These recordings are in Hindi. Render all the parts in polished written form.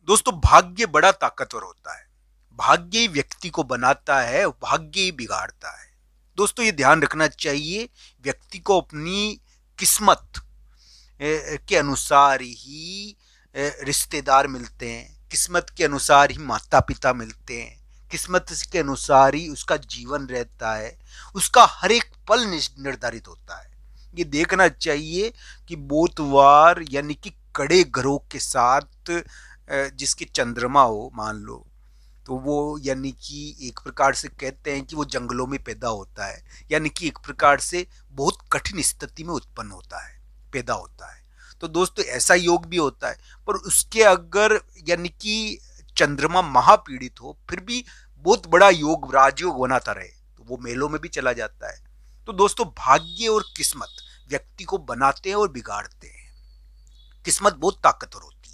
दोस्तों भाग्य बड़ा ताकतवर होता है। भाग्य ही व्यक्ति को बनाता है, भाग्य ही बिगाड़ता है। दोस्तों ये ध्यान रखना चाहिए, व्यक्ति को अपनी किस्मत के अनुसार ही रिश्तेदार मिलते हैं, किस्मत के अनुसार ही माता पिता मिलते हैं, किस्मत के अनुसार ही उसका जीवन रहता है, उसका हर एक पल निर्धारित होता है। ये देखना चाहिए कि बोतवार यानी कि कड़े ग्रहों के साथ जिसके चंद्रमा हो मान लो, तो वो यानी कि एक प्रकार से कहते हैं कि वो जंगलों में पैदा होता है, यानी कि एक प्रकार से बहुत कठिन स्थिति में उत्पन्न होता है, पैदा होता है। तो दोस्तों ऐसा योग भी होता है, पर उसके अगर यानी कि चंद्रमा महापीड़ित हो फिर भी बहुत बड़ा योग राजयोग बनाता रहे तो वो मेलों में भी चला जाता है। तो दोस्तों भाग्य और किस्मत व्यक्ति को बनाते हैं और बिगाड़ते हैं। किस्मत बहुत ताकतवर होती है।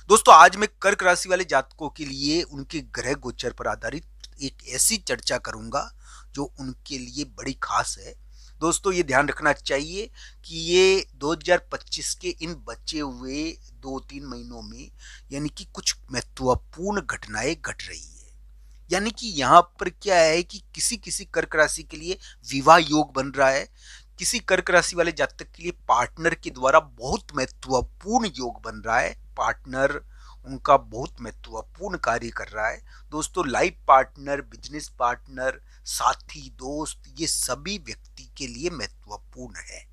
दोस्तों आज मैं कर्क राशि वाले जातकों के लिए उनके ग्रह गोचर पर आधारित एक ऐसी चर्चा करूंगा जो उनके लिए बड़ी खास है। दोस्तों ये ध्यान रखना चाहिए कि ये 2025 के इन बचे हुए 2-3 महीनों में यानी कि कुछ महत्वपूर्ण घटनाएं घट रही है। यानी कि यहाँ पर क्या है कि किसी किसी कर्क राशि के लिए विवाह योग बन रहा है, किसी कर्क राशि वाले जातक के लिए पार्टनर के द्वारा बहुत महत्वपूर्ण योग बन रहा है, पार्टनर उनका बहुत महत्वपूर्ण कार्य कर रहा है। दोस्तों लाइफ पार्टनर, बिजनेस पार्टनर, साथी, दोस्त, ये सभी व्यक्ति के लिए महत्वपूर्ण है,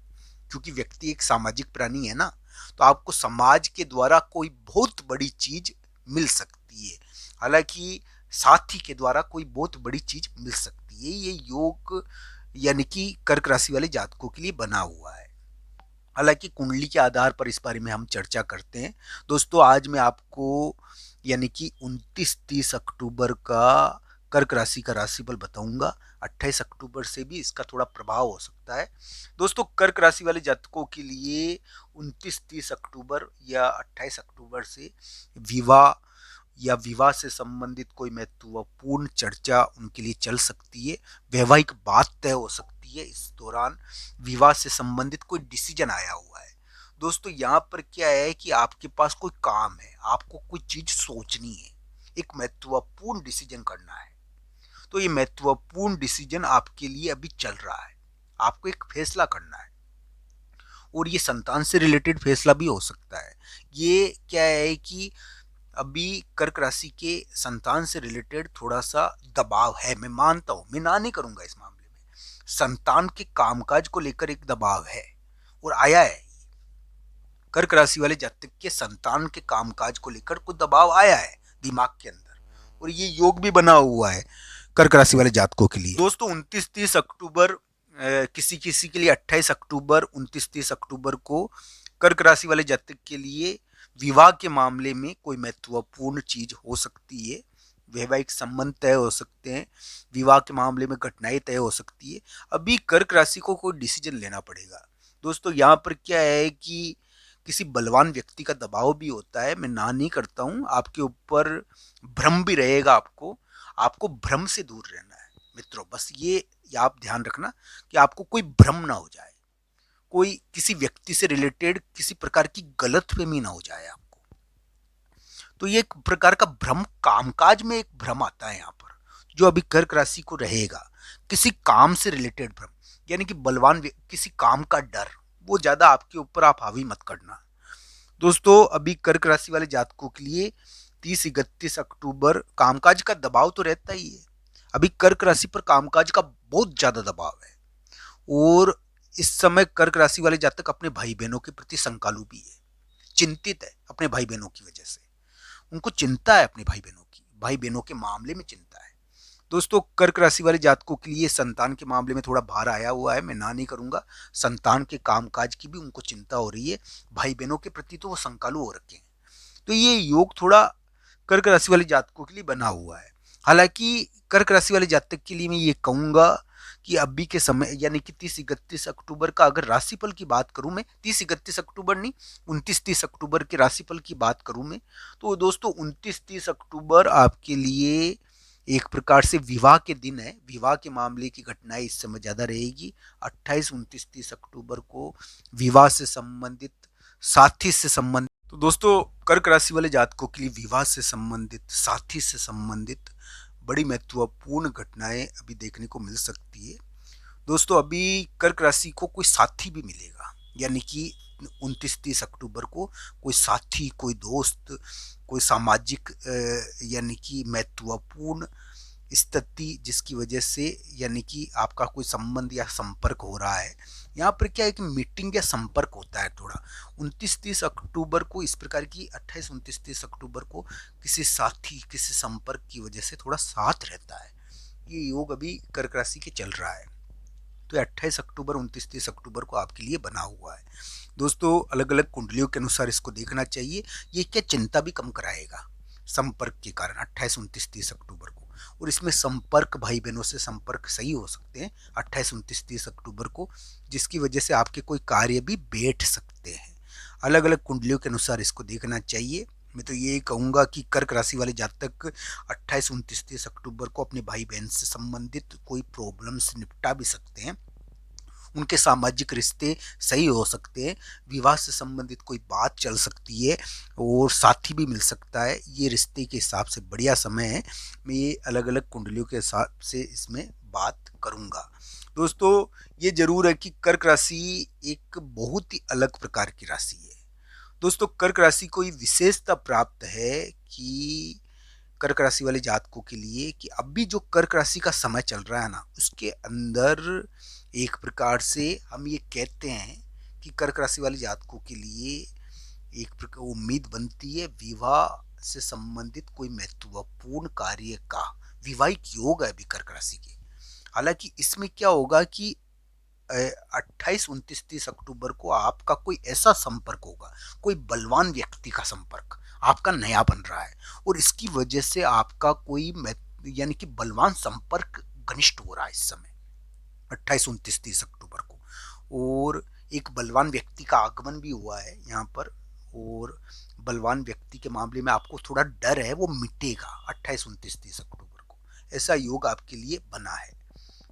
क्योंकि व्यक्ति एक सामाजिक प्राणी है ना। तो आपको समाज के द्वारा कोई बहुत बड़ी चीज मिल सकती है, हालांकि साथी के द्वारा कोई बहुत बड़ी चीज मिल सकती है। ये योग यानी कि कर्क राशि वाले जातकों के लिए बना हुआ है। हालांकि कुंडली के आधार पर इस बारे में हम चर्चा करते हैं। दोस्तों आज मैं आपको यानी कि 29-30 अक्टूबर का कर्क राशि का राशिफल बताऊंगा। 28 अक्टूबर से भी इसका थोड़ा प्रभाव हो सकता है। दोस्तों कर्क राशि वाले जातकों के लिए 29-30 अक्टूबर या 28 अक्टूबर से विवाह या विवाह से संबंधित कोई महत्वपूर्ण चर्चा उनके लिए चल सकती है, वैवाहिक बात तय हो सकती है। इस दौरान विवाह से संबंधित कोई डिसीजन आया हुआ है। दोस्तों यहाँ पर क्या है कि आपके पास कोई काम है, आपको कोई चीज सोचनी है, एक महत्वपूर्ण डिसीजन करना है। तो ये महत्वपूर्ण डिसीजन आपके लिए अभी चल रहा है, आपको एक फैसला करना है और ये संतान से रिलेटेड फैसला भी हो सकता है। ये क्या है कि अभी कर्क राशि के संतान से रिलेटेड थोड़ा सा दबाव है, मैं मानता हूं, मैं ना नहीं करूंगा इस मामले में। संतान के कामकाज को लेकर एक दबाव है और आया है। कर्क राशि वाले जातक के संतान के कामकाज को लेकर कुछ दबाव आया है दिमाग के अंदर, और ये योग भी बना हुआ है कर्क राशि वाले जातकों के लिए। दोस्तों 29-30 अक्टूबर, किसी किसी के लिए 28 अक्टूबर, 29-30 अक्टूबर को कर्क राशि वाले जातक के लिए विवाह के मामले में कोई महत्वपूर्ण चीज हो सकती है, वैवाहिक संबंध तय हो सकते हैं, विवाह के मामले में घटनाएं तय हो सकती है। अभी कर्क राशि को कोई डिसीजन लेना पड़ेगा। दोस्तों यहाँ पर क्या है कि किसी बलवान व्यक्ति का दबाव भी होता है, मैं ना नहीं करता हूँ, आपके ऊपर भ्रम भी रहेगा, आपको आपको भ्रम से दूर रहना है मित्रों। बस ये आप ध्यान रखना कि आपको कोई भ्रम ना हो जाए, कोई किसी व्यक्ति से रिलेटेड किसी प्रकार की गलतफहमी ना हो जाए आपको। तो ये एक प्रकार का भ्रम, कामकाज में एक भ्रम आता है यहाँ पर जो अभी कर्क राशि को रहेगा, किसी काम से रिलेटेड भ्रम, यानी कि बलवान किसी काम का डर, वो ज्यादा आपके ऊपर आप हावी मत करना। दोस्तों अभी कर्क राशि वाले जातकों के लिए 30-31 अक्टूबर कामकाज का दबाव तो रहता ही है। अभी कर्क राशि पर कामकाज का बहुत ज्यादा दबाव है, और इस समय कर्क राशि वाले जातक अपने भाई बहनों के प्रति संकालु भी है, चिंतित है अपने भाई बहनों की वजह से, उनको चिंता है अपने भाई बहनों की, भाई बहनों के मामले में चिंता है। दोस्तों कर्क राशि वाले जातकों के लिए संतान के मामले में थोड़ा भार आया हुआ है, मैं ना नहीं करूंगा। संतान के कामकाज की भी उनको चिंता हो रही है, भाई बहनों के प्रति तो वो संकालु हो रखे हैं। तो ये योग थोड़ा कर्क राशि वाले जातकों के लिए बना हुआ है। हालांकि कर्क राशि वाले जातक के लिए मैं ये कहूंगा कि अभी के समय यानी कि 30-31 अक्टूबर का अगर राशिफल की बात करूं मैं, 30-31 अक्टूबर नहीं, 29-30 अक्टूबर के राशिफल की बात करूं मैं, तो दोस्तों 29-30 अक्टूबर आपके लिए एक प्रकार से विवाह के दिन है, विवाह के मामले की घटनाएं इस समय ज्यादा रहेगी। 28, 29, 30 अक्टूबर को विवाह से संबंधित, साथी से संबंधित तो दोस्तों, कर्क राशि वाले जातकों के लिए विवाह से संबंधित, साथी से संबंधित बड़ी महत्वपूर्ण घटनाएं अभी देखने को मिल सकती है। दोस्तों, अभी कर्क राशि को कोई साथी भी मिलेगा, यानी कि 29-30 अक्टूबर को कोई साथी, कोई दोस्त, कोई सामाजिक यानी कि महत्वपूर्ण स्थिति जिसकी वजह से यानी कि आपका कोई संबंध या संपर्क हो रहा है। यहाँ पर क्या है कि मीटिंग या संपर्क होता है थोड़ा 29-30 अक्टूबर को। इस प्रकार की 28-29-30 अक्टूबर को किसी साथी, किसी संपर्क की वजह से थोड़ा साथ रहता है। ये योग अभी कर्क राशि के चल रहा है, तो 28 अक्टूबर 29-30 अक्टूबर को आपके लिए बना हुआ है। दोस्तों, अलग अलग कुंडलियों के अनुसार इसको देखना चाहिए। ये क्या चिंता भी कम कराएगा संपर्क के कारण 28-29-30 अक्टूबर को। और इसमें संपर्क, भाई बहनों से संपर्क सही हो सकते हैं 28-29-30 अक्टूबर को, जिसकी वजह से आपके कोई कार्य भी बैठ सकते हैं। अलग अलग कुंडलियों के अनुसार इसको देखना चाहिए। मैं तो यही कहूँगा कि कर्क राशि वाले जातक 28-29-30 अक्टूबर को अपने भाई बहन से संबंधित कोई प्रॉब्लम से निपटा भी सकते हैं। उनके सामाजिक रिश्ते सही हो सकते हैं, विवाह से संबंधित कोई बात चल सकती है और साथी भी मिल सकता है। ये रिश्ते के हिसाब से बढ़िया समय है। मैं ये अलग अलग कुंडलियों के हिसाब से इसमें बात करूँगा। दोस्तों, ये जरूर है कि कर्क राशि एक बहुत ही अलग प्रकार की राशि है। दोस्तों, कर्क राशि को ये विशेषता प्राप्त है कि कर्क राशि वाले जातकों के लिए कि अभी जो कर्क राशि का समय चल रहा है ना, उसके अंदर एक प्रकार से हम ये कहते हैं कि कर्क राशि वाले जातकों के लिए एक प्रकार उम्मीद बनती है विवाह से संबंधित कोई महत्वपूर्ण कार्य का। विवाहिक योग है अभी कर्क राशि के। हालांकि इसमें क्या होगा कि 28-29-30 अक्टूबर को आपका कोई ऐसा संपर्क होगा, कोई बलवान व्यक्ति का संपर्क आपका नया बन रहा है, और इसकी वजह से आपका कोई यानी कि बलवान संपर्क घनिष्ठ हो रहा है इस समय 28-29-30 अक्टूबर को। और एक बलवान व्यक्ति का आगमन भी हुआ है यहाँ पर, और बलवान व्यक्ति के मामले में आपको थोड़ा डर है, वो मिटेगा 28-29-30 अक्टूबर को। ऐसा योग आपके लिए बना है।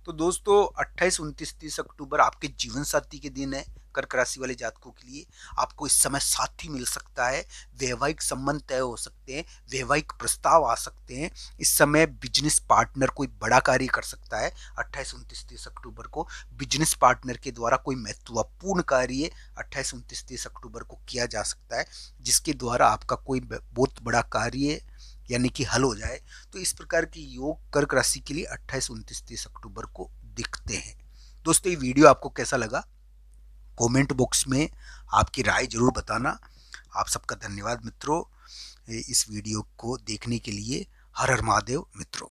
तो दोस्तों, 28-29-30 अक्टूबर आपके जीवन साथी के दिन है कर्क राशि वाले जातकों के लिए। आपको इस समय साथी मिल सकता है, वैवाहिक संबंध तय हो सकते हैं, वैवाहिक प्रस्ताव आ सकते हैं। इस समय बिजनेस पार्टनर कोई बड़ा कार्य कर सकता है 28-29-30 अक्टूबर को। बिजनेस पार्टनर के द्वारा कोई महत्वपूर्ण कार्य 28-29-30 अक्टूबर को किया जा सकता है, जिसके द्वारा आपका कोई बहुत बड़ा कार्य यानी कि हल हो जाए। तो इस प्रकार के योग कर्क राशि के लिए 28-29-30 अक्टूबर को दिखते हैं। दोस्तों, ये वीडियो आपको कैसा लगा? कमेंट बॉक्स में आपकी राय जरूर बताना। आप सबका धन्यवाद मित्रों, इस वीडियो को देखने के लिए। हर हर महादेव मित्रों।